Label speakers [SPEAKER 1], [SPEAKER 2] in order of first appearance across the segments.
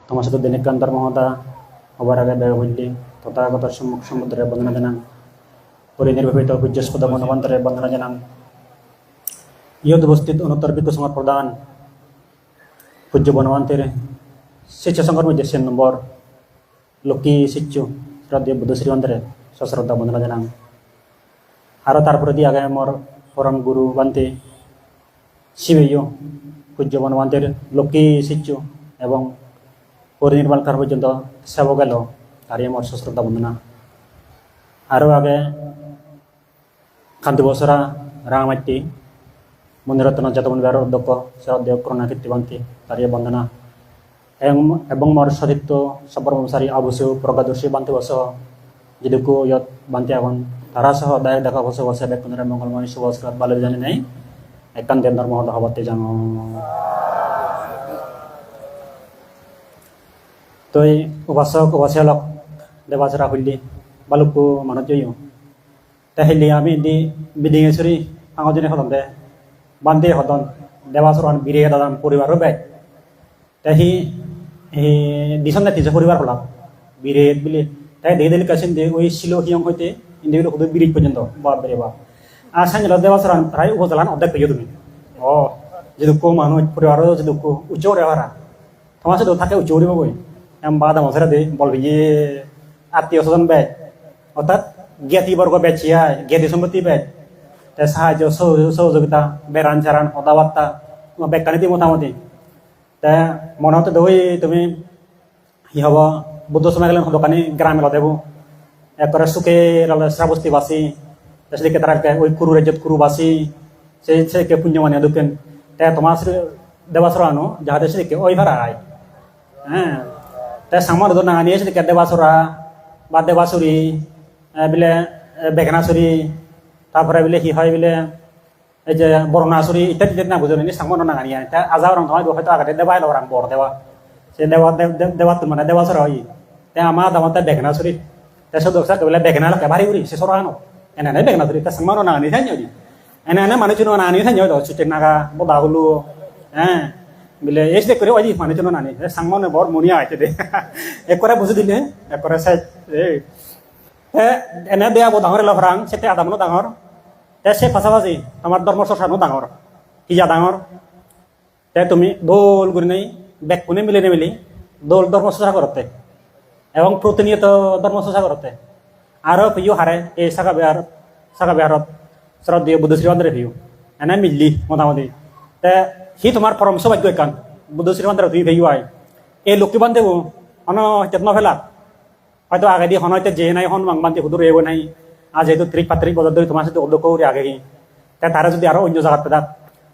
[SPEAKER 1] তোমার সাথে দিনিকান্তর মহতা হবার আগে ব্যয় হইলি তথাগত সম্মুখ সমুদ্রের বন্দনা জানাং পরিনির্ভীত পূজ্যস্পদ মনোবন্তরের বন্দনা জানাং ইয়দ উপস্থিত অনুত্তর বিকুসমার প্রদান পূজ্য বনবন্তের শিষ্য সংঘর মধ্যে 6 নম্বর লক্ষ্মী শিষ্য শ্রদ্ধেয় বুদ্ধ শ্রীবন্তরে সশ্রদ্ধা বন্দনা জানাং আরও তারপরে দিয়ে আগে আমার পরম গুরু বান্তে শিবেয় পূজ্য বনবন্তের লক্ষ্মী শিষ্য এবং পরিনির্বাণ কার পর্যন্ত সেবক গেল তারই আমার সশ্রদ্ধা বন্দনা আরও আগে কান্তি বসরা রাঙামাটি মন্দিরত্ন জাতবন বিহার অধ্যক্ষ শ্রদ্ধেয় করুণা কীর্তিবান্তি তারই বন্দনা এবং মোর সতীর্থ সব্রমসারী আবুসু প্রজ্ঞাদর্শী বান্তি বস যেটুকু ইয়ত বান্তি এখন তারা সহ দায়ক দেখা বসে বসে ব্যক্তিরা মঙ্গলময় শুভ আশীর্বাদ বালে জানি নাই একান্তের ধর্ম হবাতে জানো তই উপাসক উপাসিয়ালক দেবাচরা হইলি বালুকু মানুষ জয়ী তাহিলি আমি দি বিদিঙেশ্বরী আঙজনে হদন দে বান্ধে হদন দেবাচরণ বিরে দাদান পরিবারও ব্যয় তাহি দিশন তিনশো পরিবার হলাম বিরে বিলে তাই দেখে দিলে কাছেন দে ওই শিল হিয়ং হইতে ইন্দিগুলো শুধু বিরিজ পর্যন্ত বাপ বেরে বাপ আর সাইন দেবাচরণ প্রায় উপজেলান অর্ধেক পেয়ে তুমি ও যদি কো মানুষ পরিবারও যদি উচ্চ রেহারা তোমার সাথে থাকে উচ্চ উড়িব বই এম বাদা মশারা দে বলবি যে আত্মীয় স্বজন ব্যয় অর্থাৎ জ্ঞাতিবর্গ বেচিয়া জ্ঞাতি সম্পত্তি ব্যয় তাই সাহায্য সহযোগিতা বেড়ান চারান কথাবার্তা ব্যাখ্যানীতি মোটামুটি তাই মনে হতে দই তুমি ই হব বুদ্ধ সময় গেলেন দোকানি গ্রামে লদেব একবারে সুখে শ্রাবস্তি বাসি সেদিকে তারা ওই কুরু রাজ্যত কুরু বাসি সেদিকে পুণ্য মানে দুকেন তাই তোমার দেবাসরা আনো যাহাতে সেদিকে ওই ভাড়া আয় হ্যাঁ তাই সামার না আনিয়ে সেদিকে দেবাসরা বা দেবাসুরি বিলে বেঘনাসুরি তারপরে বিলে কি হয় বিলে এই যে বরণাসুরি ইত্যাদি না বুঝো নি সামন না আনিয়ে তা আজাও রং হয় হয়তো আগে দেবাই লরাং বড় দেওয়া সে দেওয়া তো মানে দেবাসরা হয় তাই আমার দামতে বেঘনাসুরি তাই সব দোষা কেবল বেঘনা লাগে ভারী উড়ি সে সরানো এনে বেঘনাসুরি তা সামন না আনি থাই নি এনে মানুষ না আনি থাই তো চুটে নাগা বদা হলু হ্যাঁ বিলে এস দে করে ওই মানুষ না আনি সামনে বড় মনিয়া আইতে দে একরে বুঝে দিলে একরে সাই এনে দেয়া বো ডাঙর লফরাং সেতে আদামনো ডাঙর তে সে পাশাপাশি আমার ধর্ম চর্চানো ডাঙর কিয়া ডাঙর তে তুমি দোল করে নেই ব্যাগ কোনে মিলে মিলি দোল ধর্ম চর্চা করতে এবং প্রতিনিয়ত ধর্ম চর্চা করতে আরও ভিউ হারে এই শাখা বিহারত শ্রদ্ধেয় বুদ্ধ শ্রীবন্ধের ভিউ এনে মিললি মোটামুটি তে সি তোমার পরম সৌভাগ্য একান বুদ্ধ শ্রীবন্ধের দুই ভিউ আয় এই লক্ষ্মী বান্ধব অন তেত নভেলা হয়তো আগে দিয়ে হয়তো যে নাই হন মাংবান্তি হুদুর এব নাই আর যেহেতু 30-35 বছর ধরে তোমার সাথে অধ্যক্ষ করে আগে তারা যদি আরো অন্য জায়গাতে থাক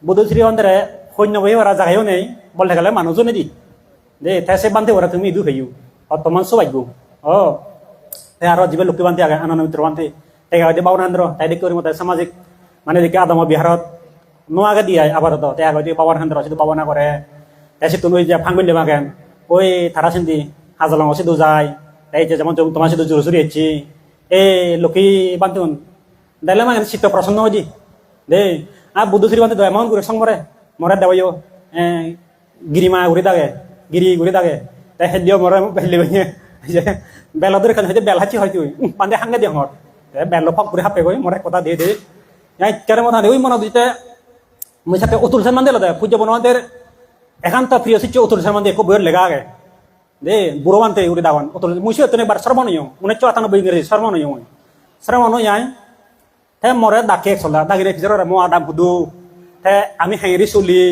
[SPEAKER 1] বুদ্ধ শ্রীবন্ধের সৈন্য বহি ওরা জায়গাও নেই বলতে গেলে মানুষজনে দি যে তাই সে বান্ধে ওরা তুমি ইদু হইও তোমার সৌভাগ্য ও তাই আরো জীবে লক্ষ্মী বান্ধে আগে আনন্দ মিত্র বান্ধে তাই আগে বাবনান্দ্র তাই দেখি ওর মতো সামাজিক মানে দেখি আদম বিহারত নো আগে দিয়ে আবার তো তাই আগে বাবনান্দ্র শুধু বাবনা করে তাই সে তুমি যে ফাংবিল মাগেন ওই তারা সিন্ধি হাজালং সিধু যায় তাই যেমন তোমার সাথে জোর জোরি হচ্ছি এ লক্ষ্মী বান্ধুন দেখলে মানে শীত প্রসন্ন হয়েছি দে আর বুদ্ধ শ্রী বান্ধব এমন করে সঙ্গে মরে দেবাইও গিরিমা ঘুরে থাকে গিরি ঘুরে থাকে তাই হেলিও মরে হেলি যে বেলা ধরে হয়তো বেলাচি হয়তো বান্ধে হাঙ্গে দিয়ে মর বেল ফক করে হাপে গই মরে কথা দিয়ে দিয়ে কেন মনে হয় ওই মনে দিতে মই সাথে অতুল শর্মা দিল দেয় পূজ্য বনবন্তের একান্ত প্রিয় শিষ্য অতুল শর্মা দিয়ে খুব বইয়ের লেগা আগে দে বুড়ো বানতে উড়ে দাওয়ান অতুল মুসি হতো একবার সর্বনয় 1998 ইংরেজি সর্বনয় সর্বনয় আয় হে মরে ডাকে চলা ডাকিরে ভিতরে মো আদাম হুদু হে আমি হেঁরি চলি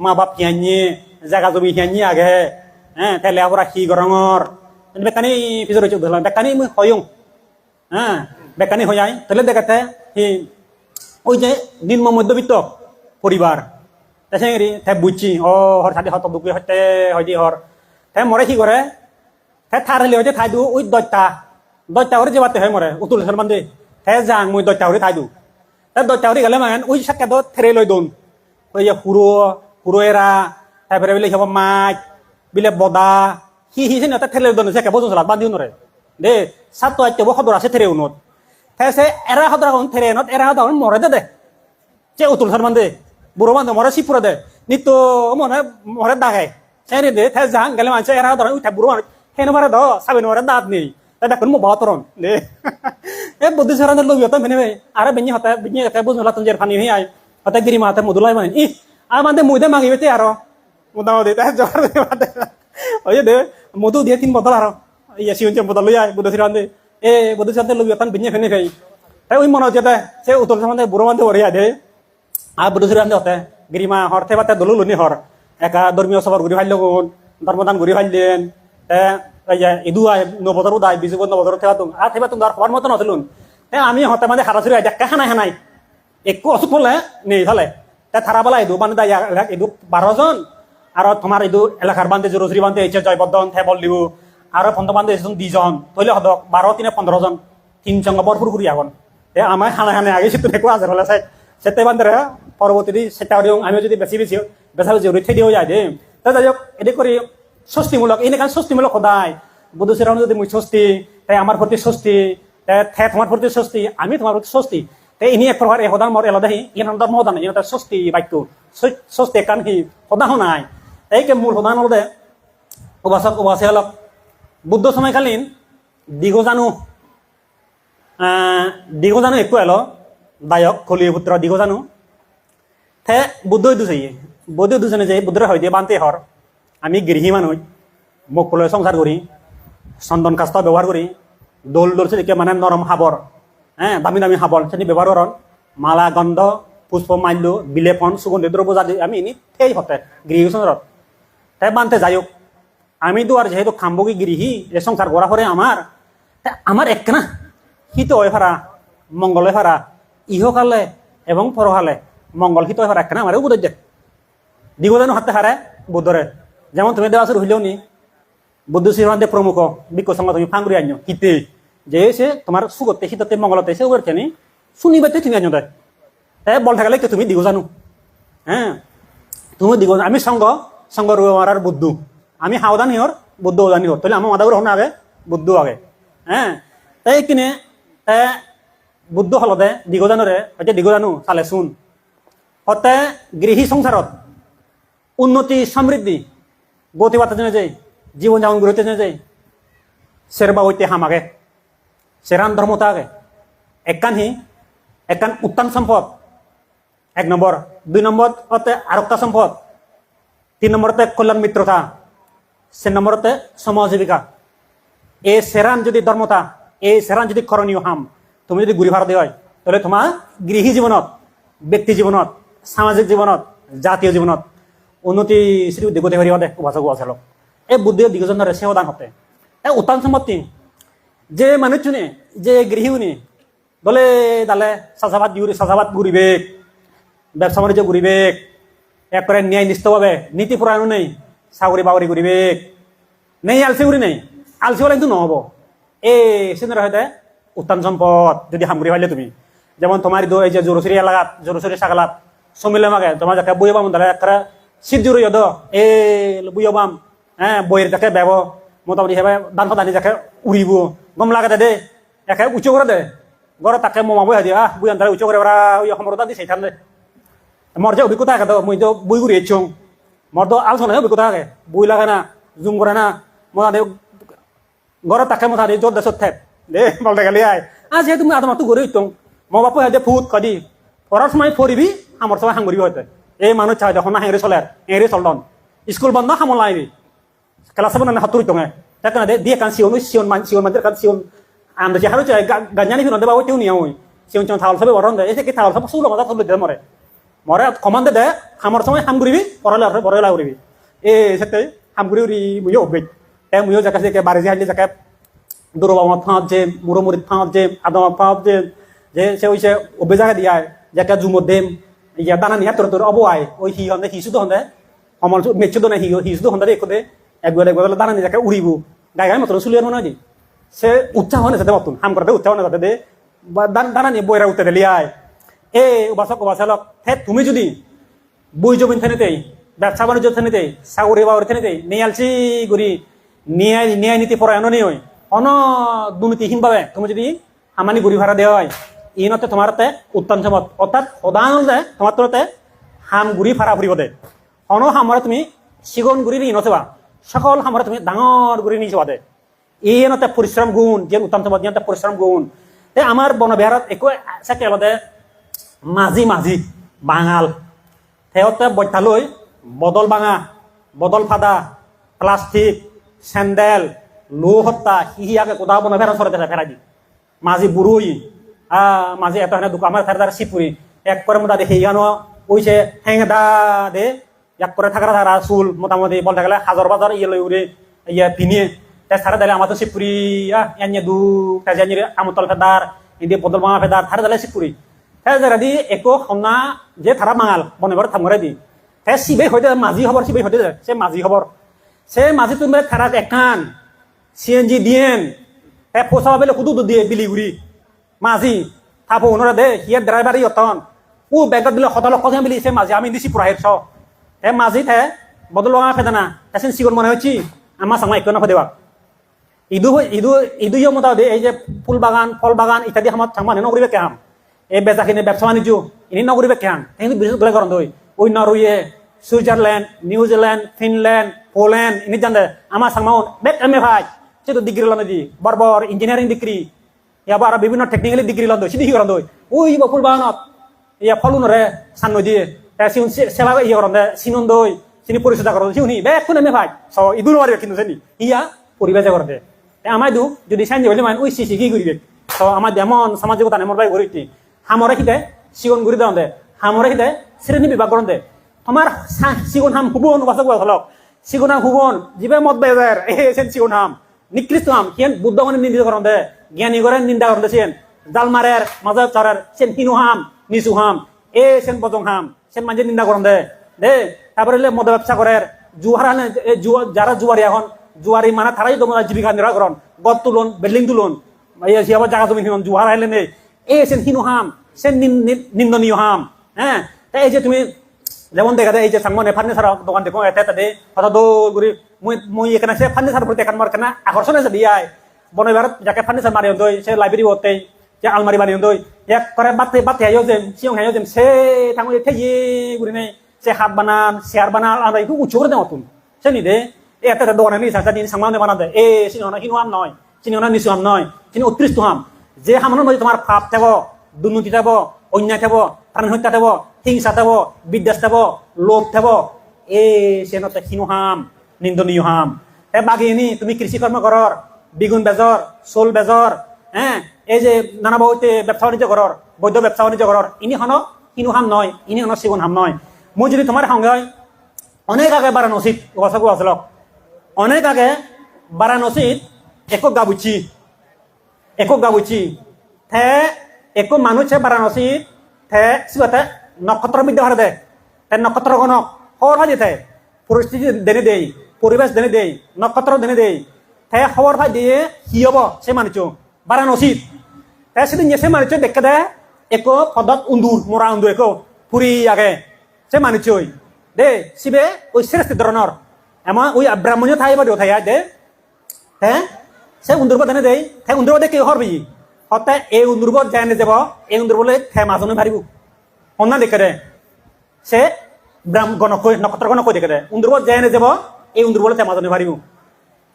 [SPEAKER 1] মা বাপ হিয়ানি জায়গা জমি হিয়ানি আগে হ্যাঁ তাহলে আবার কি গরঙর বেকানি ভিতরে চোখ ধরলাম বেকানি মুই হয়ং হ্যাঁ বেকানি হয়ে যায় তাহলে দেখাতে ওই যে নিম্ন মধ্যবিত্ত পরিবার তাই তাই বুঝছি ও হর সাথে হত দুঃখী হতে হয় হর তাই মরে কি করে তাই থার হলে হয়তো ঠাই দিও ওই দইটা করে যে বাতে হয় মরে উতুল সলমান দে তাই যাং মই দইটা করে ঠাই দিও তাই দইটা করে গেলে মানে ওই সাক্ষাৎ থেরে লই দোন ওই যে পুরো এরা তারপরে বিলে সব মাছ বিলে বদা হি না তাই থেরে লই দোন সে কে বসুন সালাদ বান্ধিও নরে দে সাত তো আইতে খবর আছে থেরে উনত তাই সে এরা হদরা থেরে নত এরা হদরা মরে দে যে উতুল সলমান দে বুড়ো বান্ধব মরে শিবপুরে দে নিত্য মনে মরে দাগায় Saya deh, saya jangan kalau macam era orang udah buruan, hena mana dah, sabi nomor dat nih, tapi kan mau bawa turun, deh. Buddha sekarang terlalu biasa begini, ara begini kata bos nolak tunjer pani ini ay, kata kiri mata modulai mana, ih, amante muda magi bete aro, muda muda, teh jawab deh mata, oh iya deh, muda dia 3 botol aro, iya sih uncap botol ya, Buddha sekarang deh, Buddha sekarang terlalu biasa begini begini kayak, tapi ini mana aja deh, saya utul sama deh, buruan deh waria deh, Buddha sekarang deh, hote, kiri mah hor, teh mata dulu lu nih hor. Eka dormio sabar guri hal logon darmodan guri hal den ya idu ay no botaru dai bisu no botaru tebatung tebatung dar khbar moto notulun ami hote mane harasuri aja kahana hanai ekku osuk bole nei thale thara bala idu bande dai idu 12 John aro tomar idu elakar bande jorosri bande eche Jayvardhan the bol libu aro ponto bande esun 2 John toile hodok 12 3 15 জন 3 জঙ্গ বরপুর গুরি আগুন আমায় হানা হানা আগে সিটু দেখো আজার হলা সাই সেতে বান্দরে পরবর্তী সেটা আমি যদি বেশি বেশি বেসাবে জরুরি থেদি হয়ে যায় দে তা যাই হোক এটি করি স্বস্তিমূলক এনে কারণ স্বস্তিমূলক সদায় বুধ সেরানো যদি মুই স্বস্তি তাই আমার প্রতি স্বস্তি তাই তোমার প্রতি স্বস্তি আমি তোমার প্রতি স্বস্তি তাই ইনি এক প্রকার সদা মর এলাদাহি ইনার ধর্ম সদা নাই তার স্বস্তি বাক্য স্বস্তি কান হি সদা নাই এই কে মূল সদান হলে উপাসক উপাসে হলক বুদ্ধ সময়কালীন দিগজানু একটু এলো দায়ক কলিয় পুত্র দিগজানু থে বুদ্ধ দুসাইয়ে বুদ্ধ দুজনে যে বুদ্ধর হয় দিয়ে বানতে হর আমি গৃহী মানুষ মুখ ফুলে সংসার করি চন্দন কাষ্ট ব্যবহার করি দোল দোল সেদিকে মানে নরম হাবর হ্যাঁ দামি দামি হাবর সেটি ব্যবহার করন মালা গন্ধ পুষ্প মাল্য বিলেপন সুগন্ধি দ্রব্য জাতি আমি ইনি সেই হতে গৃহী সংসারত তাই বানতে যাই হোক আমি তো আর যেহেতু খাম্বকি গৃহী এ সংসার করা করে আমার এক না হিত হয়ে ফারা মঙ্গল হয়ে ফারা ইহকালে এবং পরকালে মঙ্গল হিত হয়ে ফারা এক না আমার বুঝে দিগজানু হাতে হারে বুদ্ধরে যেমন তুমি দেওয়াসুর হইলেও নি বুদ্ধ শ্রীমানদের প্রমুখ বিজ্ঞ সঙ্গ তুমি ফাঙ্গুরি আনিও হিতে যে সে তোমার সুগতে হিততে মঙ্গলতে সে ওর কেনি শুনিবাতে তুমি আনিও দেয় বল থাকলে কে তুমি দিগজানু হ্যাঁ তুমি দিগজানু আমি সঙ্গ রুয়ার বুদ্ধ আমি হাওদান হিওর বুদ্ধ ওদান হিওর তাহলে আমার মাদাগুলো হন আগে বুদ্ধ আগে হ্যাঁ তাই কিনে বুদ্ধ হলদে দিগজানুরে হয়তো দিগজানু চালে শুন হতে গৃহী সংসারত উন্নতি সমৃদ্ধি গতি বার্তা জেনে যায় জীবন যাপন গড়তে জেনে যায় সেরবা হইতে হামাগে সেরান ধর্মতা আগে একান উত্তান সম্পদ 1 নম্বর 2 নম্বর হতে আরক্তা সম্পদ 3 নম্বরতে কল্যাণ মিত্রতা 4 নম্বরতে সমাজীবিকা এই সেরান যদি ধর্মতা এই সেরান যদি করণীয় হাম তুমি যদি ঘুরি ভাড়া হয় তাহলে তোমার গৃহী জীবনত ব্যক্তি জীবনত সামাজিক জীবনত জাতীয় জীবনত উন্নতি শ্রী দিগতে হরি হদে উপাসক উপাসক এই বুদ্ধি দিগজনের সেবদান হতে উত্তান সম্পত্তি যে মানুষজনে যে গৃহীনি বলে দালে সাজাবাদ ঘুরিবে ব্যবসা বাণিজ্য ঘুরিবে একবারে ন্যায় নিষ্ঠভাবে নীতি পরায়ণ নেই চাকরি বাকরি ঘুরিবে নেই আলসি ঘুরি নেই আলসি হলে কিন্তু নহব এই সেনের হয়তো উত্তান সম্পদ যদি হামগুড়ি পাইলে তুমি যেমন তোমার এই যে জোরসুরি এলাকাত জোরসুরি সাগালাত সমিলে মাগে তোমার যাকে বই পাম তাহলে একটা শীত জুড়ি যদ এ বুঝো পাম হ্যাঁ বইয়ের যাকে বেব মোটামুটি হেবে দান দানি যাকে উড়িব গম লাগে দে একে উঁচু করে দে গড়ে তাকে মমা বই হাজি বুঝান তারা উঁচু করে ওরা ওই সমরতা দি সেই দে মর যে অভিজ্ঞতা থাকে তো মই তো বই ঘুরি এসছং মর তো আলোচনা অভিজ্ঞতা থাকে বই লাগে না জুম করে না মোটা দে গড়ে তাকে মোটা দিয়ে জোর দেশত থেপ দে বলতে গেলে যেহেতু তুমি আদমাতো ঘুরে হইতং মা বাপ হাতে ফুট কদি পড়ার সময় পড়িবি আমার সময় হাঙ্গুরিবি হয়তো এই মানুষ চাই যখন না হেঁড়ে চলে হেঁড়ে চলদন স্কুল বন্ধ হামল আইবি ক্লাস বন্ধ হাতুরি টঙে তাকে দিয়ে কান সিওন মানদের কান সিওন আমরা যে হারো চাই গাঞ্জানি ফিরন দেবা ওইটিও নিয়ে ওই সিওন চন থাল সবে বরণ দেয় এসে কি থাল সব সুলো কথা তুলে দে মরে কমান্ডে দে আমার সময় হামগুরিবি পড়ালে বড়লা উড়িবি সেটাই হামগুরি উড়ি মুইও অভ্যেজ মুইও যাকে বাড়ি যে হাইলে যাকে দুরবামত ফাঁপ যে মুরমুরিত ফাঁপ যে আদমত ফাঁপ যে সে ওই সে অভ্যেজাকে দিয়া যাকে জুমত দেম ইয়া দানা নিয়া তোর অবয় ওই হিসুতো হন্দে সমল মেচুতো না হিসুতো হন্দে একো দে একবার দানা নিয়ে যাকে উড়িব গায়ে গায়ে মতন চুলিয়ার মনে হয় সে উৎসাহ হয় না সাথে মতন হাম করতে উৎসাহ না যাতে দে দানা নিয়ে বইরা উঠতে দিলি আয় উপাসক উপাসক হে তুমি যদি বই জমিন থেনেতেই ব্যবসা বাণিজ্য থেনেতেই চাকরি বাকরি থেনেতেই নিয়ালচি গুড়ি ন্যায় নীতি পরায়ণ নিয়ে অন দুর্নীতিহীনভাবে তুমি যদি হামানি ঘুরি ভাড়া দেওয়া হয় ইনতে তোমার উত্তান সম্পদ অর্থাৎ সদান যে তোমার তোরতে হাম ঘুরি ভাড়া ফুরিব দে অন হামরে তুমি সিগন গুড়ি নি নচবা সকল হামরে তুমি ডাঙর গুড়ি নি চবাদে এই নতে পরিশ্রম গুণ যে উত্তম তোমার যে পরিশ্রম গুণ তে আমার বনবিহারত একো সাকে আলাদা মাঝি মাঝি বাঙাল তেওতে বৈঠালৈ বদল ভাঙা বদল ফাদা প্লাস্টিক স্যান্ডেল লো হত্যা হিহিয়াকে কোথাও বনবিহার সরতে ফেরাই দি মাঝি বুড়ুই মাঝি এত হেনে আমার থাকার সিপুরি এক করে মোটা দেখে ইয়ানো ওইছে হ্যাঙে দা দে এক করে থাকা থাকা চুল মোটামুটি বল থাকলে হাজার বাজার ইয়ে লই উড়ে ইয়ে পিনিয়ে তাই সারা দিলে আমার তো সিপুরি এনে দু তাই জানি আমতল ফেদার ইন্দি বদল ভাঙা ফেদার থারা দিলে সিপুরি তাই যারা দি একো হনা যে থারা মাঙাল বনবিহার থামরে দি তাই সিবে হইতে মাঝি খবর সিবে হইতে সে মাঝি খবর সে মাঝি তুমি থারা একান সিএনজি দিয়েন তাই পোষা বেলে কুদু দিয়ে বিলিগুড়ি মাঝি থাপো ওনারা দে হিয়ার ড্রাইভারই অতন ও ব্যাগত দিলে হতল কথা বলি সে মাঝি আমি দিছি পুরা হেরছ হে মাঝি থে বদল ভাঙা ফেদানা তাসিন সিগন মনে হচ্ছি আমার সামনে একো না দেওয়া ইদু মতো দে এই যে ফুল বাগান ফল বাগান ইত্যাদি আমার থাকবা নগরিবে কেহাম এই বেচাখিনি ব্যবসা বাণিজ্য ইনি নগরিবে কেহাম কিন্তু বিশেষ গলে করন দই ওই Norway Switzerland New Zealand Finland Poland ইনি জানতে আমার সামনে বেক এম এ ভাই সে তো ডিগ্রি লন দি বরবর ইঞ্জিনিয়ারিং ডিগ্রি ইয়াবার বিভিন্ন টেকনিক্যালি ডিগ্রি লন দই সিদ্ধি করন দই ওই ফুল বাগানত ইয়া ফলুন রে সান্ন দিয়ে সিউন সেবা ইয়ে করন দে সিনুন দই সিনি পরিচর্যা করন সিউনি বেক কোন এম এ ভাই স ইদুর মারি কিন্তু জানি ইয়া পরিবেশে করে দে আমার দু যদি সাইন্স হইলে মানে ওই সিসি কি করিবে তো আমার এমন সামাজিকতা এমন ভাই গড়ি হামরে খিদে সিগন ঘুরি দেওয়া দে হামরে খিদে শ্রেণী বিভাগ করন দে তোমার সিগন হাম হুবন বাসক হলক সিগন হাম হুবন জিবে মত বেজার এসেন সিগন হাম নিকৃষ্ট হাম কিয়েন বুদ্ধ মানে নিন্দা করন দে জ্ঞানী করেন নিন্দা করন দেছেন জালমারের মাজাব চরের সেন হিনু হাম নিচু হাম সেন বজং হাম সেন মাঝে নিন্দা করন দে তারপরে মদ ব্যবসা করের জুয়ারা যারা জুয়ারি এখন জুয়ারি মানে তারাই তোমার জীবিকা নির্বাহ করেন গদ তুলন বিল্ডিং তুলন আবার জায়গা জমি হিন জুয়ার আইলে নেই সেন হিনু হাম সেন নিন্দনীয় হাম হ্যাঁ তাই এই যে তুমি যেমন দেখা যায় এই যে সাংমনে ফার্নিচার দোকান দেখো এতে তাতে হঠাৎ দৌড়ি মুই এখানে সে ফার্নিচার প্রতি এখন মার কেনা আকর্ষণ আছে দিয়াই বনবিহার যাকে ফার্নিচার মারি দই সে লাইব্রেরি হতে যে আলমারি বানিয়ে দই এক করে বাতে বাতে হাইও যেম সিং হাইও যেম সে থাঙ্গু থেয়ে ঘুরি নেই সে হাত বানান চেয়ার বানান আমরা একটু উঁচু করে দেওয়া তুন সে নি দে এতে দোকানে নি সাংসা দিন সাংমানে বানা দে সিনি হনা হিনু হাম নয় সিনি হনা নিচু হাম নয় সিনি উৎকৃষ্ট হাম যে হামানোর মধ্যে তোমার পাপ থাকব দুর্নীতি থাকব অন্যায় থাকব প্রাণ হত্যা থাকব হিংসা থাকব বিদ্বেষ থাকব লোভ থাকব সে নতে হিনু হাম নিন্দনীয় হাম বাগিনী তুমি কৃষি কর্ম করর বিগুন বেজর চোল বেজর হ্যাঁ এই যে নানা বহুতে ব্যবসা বাণিজ্য করর বৈধ ব্যবসা বাণিজ্য করর ইনি হন হিনু হাম নয় ইনি হন সিগুন হাম নয় মই যদি তোমার সঙ্গে অনেক আগে বারাণসীত ওয়াসাগু আসলক অনেক আগে বারাণসীত একক গাবুচি থে একো মানুষ বারাণসীত থে সিবাতে নক্ষত্র বিদ্যা হারে দে নক্ষত্র গণক খবর ভাই দিতে পরিস্থিতি দেনে দেই পরিবেশ দেনে দেই নক্ষত্র দেনে দেই থে খবর ভাই দিয়ে কি হব সে মানুষ বারাণসীত তে সেদিন সে মানুষ দেখে দে একো পদত উন্দুর মরা উন্দুর একো পুরি আগে সে মানুষ দে শিবে ওই শ্রেষ্ঠ ধরনের এমন ওই ব্রাহ্মণীয় ঠাই বাড়ি উঠাই দে হ্যাঁ সে উন্দুরব দেনে দেই থে উন্দুরব দেখে হরবি হতে এই উন্দুরব জানে যাব এই উন্দুরবলে থে মাজনে ভারিব অন্যা দেখে দে সে গণক নক্ষত্র গণক দেখে দে উন্দুরব জানে যাব এই উন্দুরবলে থে মাজনে ভারিব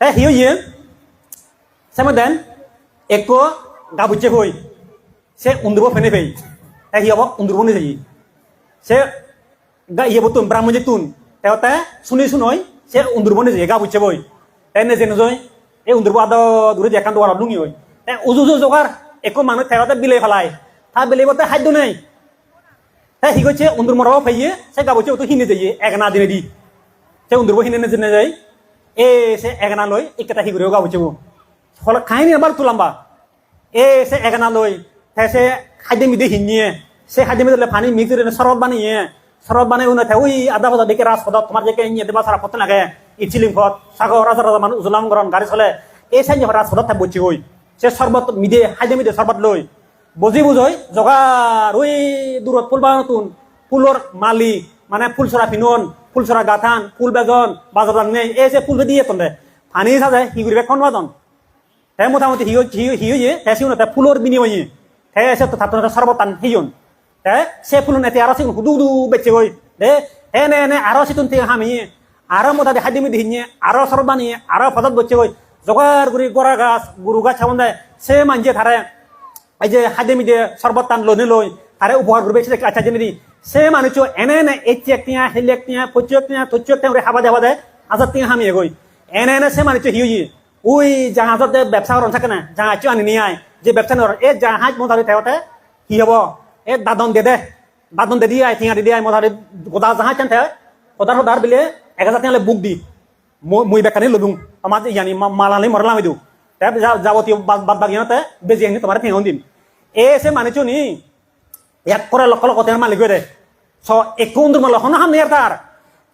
[SPEAKER 1] হ্যাঁ হিও ইয়ে সে দেন একো গাবুচে হই সে উন্দুরব ফেনে ফেই হ্যাঁ হিয়াব উন্দুরব নিয়ে যাই সে ইয়ে বতুন ব্রাহ্মণ যেতুন তেওতে শুনি শুনই সে উন্দুরব নিয়ে যাই গাবুচে বই তাই নেজে নজয় এই উন্দুরব আদ দূরে দেখান দোয়ার লুঙি হই উজু জোগার একো মানুষ তেওতে বিলে ফেলায় তা বিলেবতে খাদ্য নেই তাই হি কইছে উন্দুর মরাও ফাইয়ে সে গাবুচে তো হিনে যাইয়ে একনা দিনে দি সে উন্দুরব হিনে নেজে যাই সে একনা লই একটা হি করেও গাবুচে ফলে খাইনি আবার তুলাম্বা সে একনা লই সে খাদ্য মিদে হিনিয়ে সে খাদ্য মিদে পানি মিক্স করে শরবত বানিয়ে শরবত বানাই উনি ওই আদা বাজা দেখে রাজপথত তোমার যে দেবা সারা পথ লাগে ইচিলিং পথ সাগর রাজা রাজা মানুষ উজলাম গরম গাড়ি চলে এই সাইন রাজপথত থাক বসি হই সে শরবত মিদে খাদ্য মিদে শরবত লই বুঝি বুঝই জগার ওই দূরত ফুল বানাতুন ফুলর মালি মানে ফুল চড়া ফিনুন ফুল চড়া গাথান ফুল বেজন বাজার নেই সে ফুল দিয়ে তন্দে পানি সাজে হি করিবে কোন বাজন হে মোটামুটি হিয়ে সিউন ফুলর বিনিময়ে হে এসে তো থাকতো শরবত টান হিউন সে ফুলন এতে আরো সিগুন হুদু হুদু বেচে গই দে হে নে আরো সিতুন থেকে হামি আরো মোটা দেখাই দিমি দিহিনে আরো সরব বানিয়ে আরো ফজত বচ্ছে কই জগার গুড়ি গড়া গাছ গুরু গাছ ছাউন দেয় সে মানছে তারে এই যে হাদিমি দিয়ে সর্বত টান লনে লই তারে উপহার করবে সে আচ্ছা জেনে দি সে মানুষ এনে এনে এচি একটিয়া হেলি একটিয়া পচু একটিয়া তচু একটিয়া হাবা দেওয়া দেয় হাজার টিয়া হামি এগোই এনে এনে সে মানুষ হিউজি ওই জাহাজত ব্যবসা করেন থাকে না জাহাজ আনি নিয়ে আয় যে ব্যবসা নর এই জাহাজ মোটামুটি থাকতে কি হব এ দাদন দে দিয়ে আয় টিয়া দিয়ে আয় মোটামুটি গোদা জাহাজ চান থাকে কোদার বিলে 1000 টাকা বুক দি মুই বেকানি লুং আমার ইয়ানি মালানি মরলাম দিও তাই যাবতীয় বাদ বাগিয়াতে বেজি আনি তোমার ঠেঙন দিম এসে মানুষ নি এক করে লক্ষ লক্ষ টাকার মালিক হয়ে স একটু উন্দুর মাল হন হাম নিয়ার তার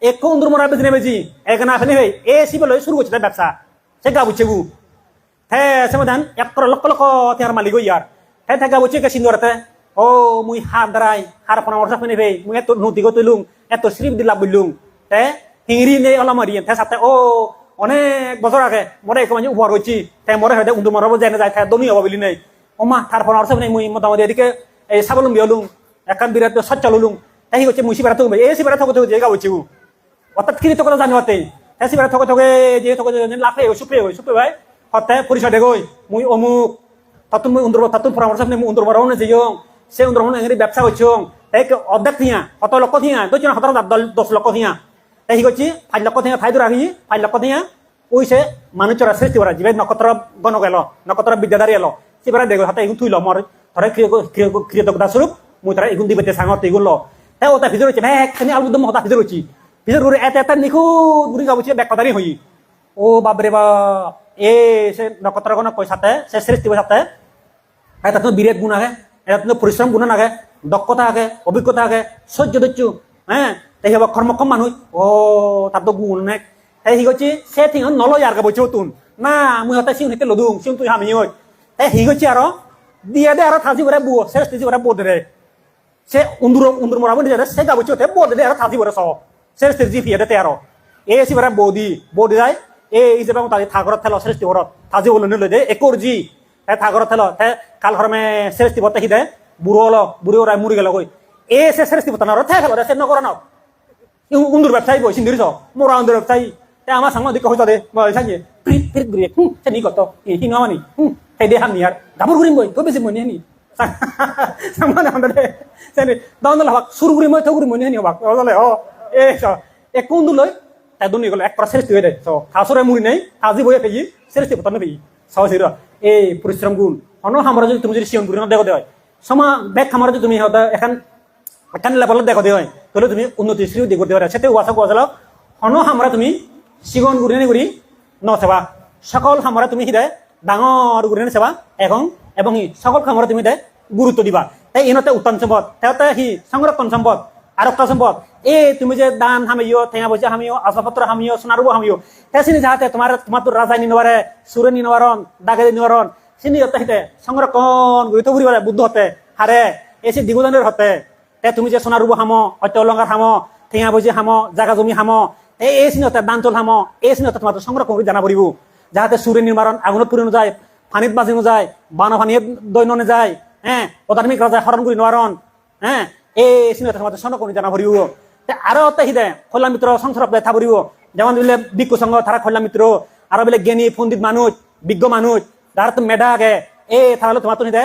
[SPEAKER 1] একটু উন্দুর মরা বেজি বেজি এখানে আসেনি ভাই এ সিবল শুরু করছে তার ব্যবসা সে গা বুঝছে গু হ্যাঁ সে মধান এক করে লক্ষ লক্ষ টাকার মালিক হই আর হ্যাঁ গা বুঝছে কে সিন্দরতে ও মুই হাত দাঁড়াই হার পরামর্শ শুনে ভাই মুই এত নদী গো তুলুং এত শ্রীপ দিলা বললুং হ্যাঁ হিংরি নেই অলামারিয়েন তাই সাথে ও অনেক বছর আগে মরে এক মানে উপহার হয়েছি তাই মরে হয়তো উন্দু মরাবো যায় যায় তাই দমি হবা বলি নেই ও মা তার পরামর্শ শুনে মুই মোটামুটি এদিকে এই স্বাবলম্বী হলুং একান বিরাট সচ্ছল হলুং তাই হচ্ছে মুই সিবারা থাকবে এই সিবারা থাকতে থাকতে জায়গা হচ্ছে অর্থাৎ কিনি তো কথা জানি হতে তাই সিবারা থাকতে থাকতে যে থাকতে লাফে সুপ্রে ভাই হতে পরিচয় দেখই মুই অমুক ততুন মুই উন্দুর ততুন পরামর্শ শুনে মুই উন্দুর মরাও না যাইং সে উন্দুর মনে এঙ্গি ব্যবসা হচ্ছে তাই অর্ধেক থিয়া কত লক্ষ থিয়া দুই 10 লক্ষ থিয়া তাই হচ্ছে 5 লক্ষ থিয়া ফাইদুর আহি 5 লক্ষ থিয়া ওই সে মানুষরা সৃষ্টি করা যে নক্ষত্র গণ গেল নক্ষত্র বিদ্যাদারি এলো সেবার দেখো হাতে এগুন থুইল মর ধরে কৃতজ্ঞতা স্বরূপ মুই তারা এগুন দিবে সাঙত এগুন ল তাই ওটা ভিতর হচ্ছে ভাই একখানি আলুদম হতা ভিতর হচ্ছি ভিতর করে এত নিখুঁত বুড়ি গাবুছি ব্যাকদারি হই ও বাবরে বা এ সে নক্ষত্র গণ পয়সাতে সে সৃষ্টি পয়সাতে এটা তো বিরাট গুণ আগে এটা তো পরিশ্রম গুণ আগে দক্ষতা আগে অভিজ্ঞতা আগে সহ্য ধৈর্য হ্যাঁ তাই হব কর্মক্ষম মানুষ ও তার তো গুণ অনেক তাই হচ্ছে সে ঠিক নলয় আর বলছে তুন না মুই হতে সিং হেঁটে লদুং সিং তুই হামি হই তাই হচ্ছে আর দিয়ে দে আর থাজি করে বুয় সে স্টেজি করে বোধ রে সে উন্দুর মরাবো নিজে সে গা বলছে বোধ দে আর থাজি করে সব সে স্টেজি ফিয়ে দে আর এ সিবারে বৌদি যায় এই হিসেবে তাদের থাগরত থেল সৃষ্টি ঘরত থাজি বলে নিলে দে একর জি তাই থাগরত থেল তাই কাল হরমে সৃষ্টি বতে হি দে বুড়ো হলো বুড়ি ওরা মুড়ি গেল কই এ সে সৃষ্টি বতা না ঠেক হলো সে নকরা নাও উন্দুর ব্যবসায়ী বই সিন্দির মোরা উন্দুর ব্যবসায়ী তাই আমার সামনে দিকে হইতো দে সাজে ফিরিত ঘুরিয়ে সে নি কত কি নামানি সেই দে হামনি আর গাবর ঘুরিম বই তো বেশি মনে নি সামনে আমাদের দে সে দাউন হবাক সুর ঘুরি মই তো ঘুরি মনে নি হবাক বলে ও এ কোন দুলই তাই দুনি গেল এক পর সৃষ্টি হয়ে দে তো হাসরে মুড়ি নেই হাজি বইয়ে পেয়ে সৃষ্টি পতন পেয়ে সহজের এই পরিশ্রম গুণ অন আমরা যদি তুমি যদি সিয়ন ঘুরি দেখো দেয় সমা ব্যাগ খামার যদি তুমি হয়তো এখান লেভেলত দেখো দেয় তাহলে তুমি উন্নতি শ্রী দিকে করতে পারে সেটা ওয়াসা কোয়াশাল হন আমরা তুমি সিগন ঘুরি ঘুরি নসেবা সকল খামারে তুমি হিদায় ডাঙর ঘুরি সেবা এবং সকল খামারে তুমি দেয় গুরুত্ব দিবা তাই ইনতে উত্তম সম্পদ তাতে সংরক্ষণ সম্পদ আর একটা সম্পদ তুমি যে দান হামিও ঠেঙা বসে হামিও আসবাবপত্র হামিও সোনারুবো হামিও সিনি যাহাতে তোমার তো রাজাই নিনবারে সুরে নিনবারণ ডাকাতি নিবারণ সিনি হিতে সংরক্ষণ গুরুত্ব ঘুরি বুদ্ধ হতে হারে এসে দিগুদানের হতে তুমি যে সোনারুবো হামো অত্য অলঙ্কার হামো ঠেঙা বসে হামো জাগা জমি হামো এই সিনতে দান চল হামো এই সিনতে তোমার সংরক্ষণ করে জানা পড়িব যাহাতে সুরে নির্মাণ আগুনত পুরি যায় পানিত বাজি যায় বান পানিয়ে দৈন্য যায় হ্যাঁ অধার্মিক রাজায় হরণ করি নিবারণ হ্যাঁ এই সিনতে তোমার সংরক্ষণ জানা পড়িব আরো হিদে খোলা মিত্র সংসার দেখা পড়িব যেমন বলে বিজ্ঞ সংঘ তারা খোলা মিত্র আরো বলে জ্ঞানী পণ্ডিত মানুষ বিজ্ঞ মানুষ যারা তো মেধা আগে তাহলে তোমার তো নিদে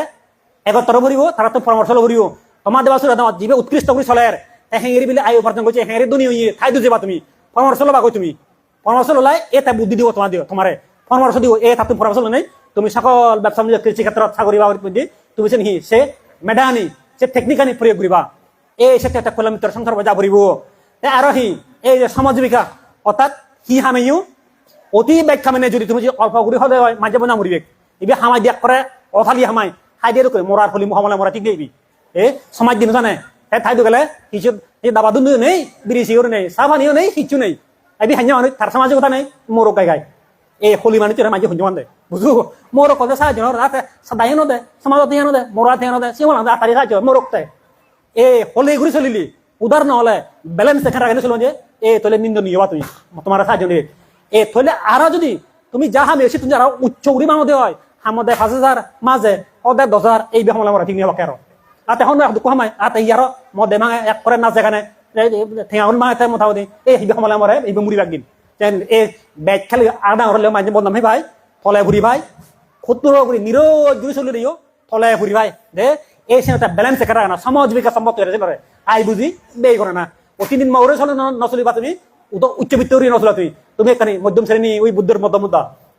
[SPEAKER 1] একত্র ভরিব তারা তো পরামর্শ ভরিব তোমার দেওয়া তোমার জীবে উৎকৃষ্ট করে চলের হেঁড়ি বিলে আয় উপার্জন করছে হেঁড়ি দুনি ঠাই দুবা তুমি পরামর্শ লবা কই তুমি পরামর্শ লাই এটা বুদ্ধি দিব তোমার পরামর্শ দিব তুমি পরামর্শ নেই তুমি সকল ব্যবসা বাণিজ্য কৃষি ক্ষেত্র চাকরি বাবদ তুমি সে মেধা আনি সে টেকনিক আনি প্রয়োগ করিবা সেটা একটা খোলা মিত্র সংসার যা ভরিব আর এই যে সমাজ জীবিকা অর্থাৎ হামেও অতি ব্যাখ্যা মানে যদি তুমি অল্প ঘুরি হলে হয় মাঝে বোনা মরিবে এবার হামাই দিয়া করে অথালি হামাই হাই দিয়ে করে মরার হলি মহামলা মরা ঠিক দিবি সমাজ দিন জানে ঠাই গেলে কিছু দাবা দুন নেই বিড়ি সিওর নেই সাবানিও নেই কিছু নেই এবি হাঞ্জা মানুষ তার সমাজে কথা নেই মোর গাই এই হলি মানুষ মাঝে হুঞ্জ মান দে বুঝু মোর কথা সাহায্য রাতে দায় দে সমাজ দে মোরা দে সিমন তারি সাহায্য মোরক হলে ঘুরি চলিলি উদার নহলে ব্যালেন্স দেখা রাখলে চলো যে তোলে নিন্দনীয় হবা তুমি তোমার সাহায্য নেই থলে আরো যদি তুমি যা হামে এসে তুমি আরো উচ্চ উড়ি মানুষ দেওয়া হয় হামদে 5,000 মাঝে ওদের 10,000 এই বেহমলা মরা ঠিক নিয়ে বাকে আরো আতে হন দুঃখ হামাই আতে ইয়ারো মদে মাঙে এক করে নাচ যেখানে ঠেঙাখন মাথায় মথা দি এই হিবে সমলে মরে এইবে মুড়ি বাগিন এই ব্যাগ খালি আদা হলে মাঝে বদনাম হে ভাই ফলে ঘুরি ভাই ক্ষুদ্র করে নিরোজ ঘুরি চলে দিও ফলে ঘুরি ভাই দে এই একটা ব্যালেন্স একা না সমাজ বিকাশ সম্পদ তৈরি করে আই বুঝি বেই করে না প্রতিদিন মরে চলে নচলিবা তুমি উচ্চবিত্ত নচলা তুমি এখানে মধ্যম শ্রেণী ওই বুদ্ধের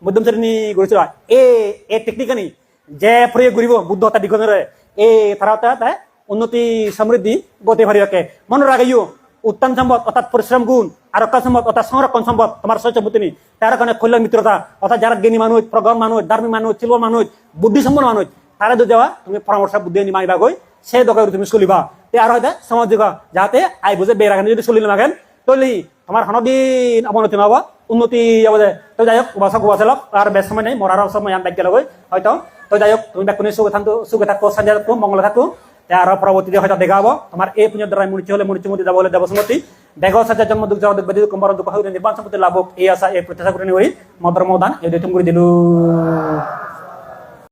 [SPEAKER 1] মধ্যম শ্রেণী গড়েছিল এই টেকনিকানি যে প্রয়োগ করিব বুদ্ধ হত্যা দিগণরে এই তারা উন্নতি সমৃদ্ধি গতি ভারিকে মনে রাখিও উত্তম সম্পদ অর্থাৎ পরিশ্রম গুণ আর অকাল সম্পদ অর্থাৎ সংরক্ষণ সম্পদ তোমার সহ্য বুদ্ধি তার কারণে কল্যাণ মিত্রতা অর্থাৎ যারা জ্ঞানী মানুষ প্রগণ মানুষ ধার্মিক মানুষ শিল্প মানুষ বুদ্ধিসম্পন্ন মানুষ তারা যদি যাওয়া তুমি পরামর্শ বুদ্ধি নিমাইবা গই সে দরকার তুমি চলিবা তে আর হয়তো সমাজ দিবা যাতে আই বুঝে বেরাখানি যদি চলিলে মাগেন তৈলি তোমার হনদিন অবনতি নহব উন্নতি যাব যে তো যাই হোক উবাচলক আর বেশ সময় নেই মরার সময় ব্যাগ গেল হয়তো তো যাই হোক তুমি ব্যাগ সুখে থাকো সঞ্জয় থাকো মঙ্গলে থাকো আর পরবর্তীতে হয়তো দেখা হবো তোমার এই পুণ্যের দ্বারা মুড়ি হলে মুড়ি যাব হলে দেবসমতি দেখ সাজা জন্ম দুঃখ জগৎ বেদি কুম্ভর দুঃখ নির্বাণ সম্পত্তি লাভ এই আশা এই প্রত্যাশা করে নিয়ে মদর মদান এই তুমি দিলু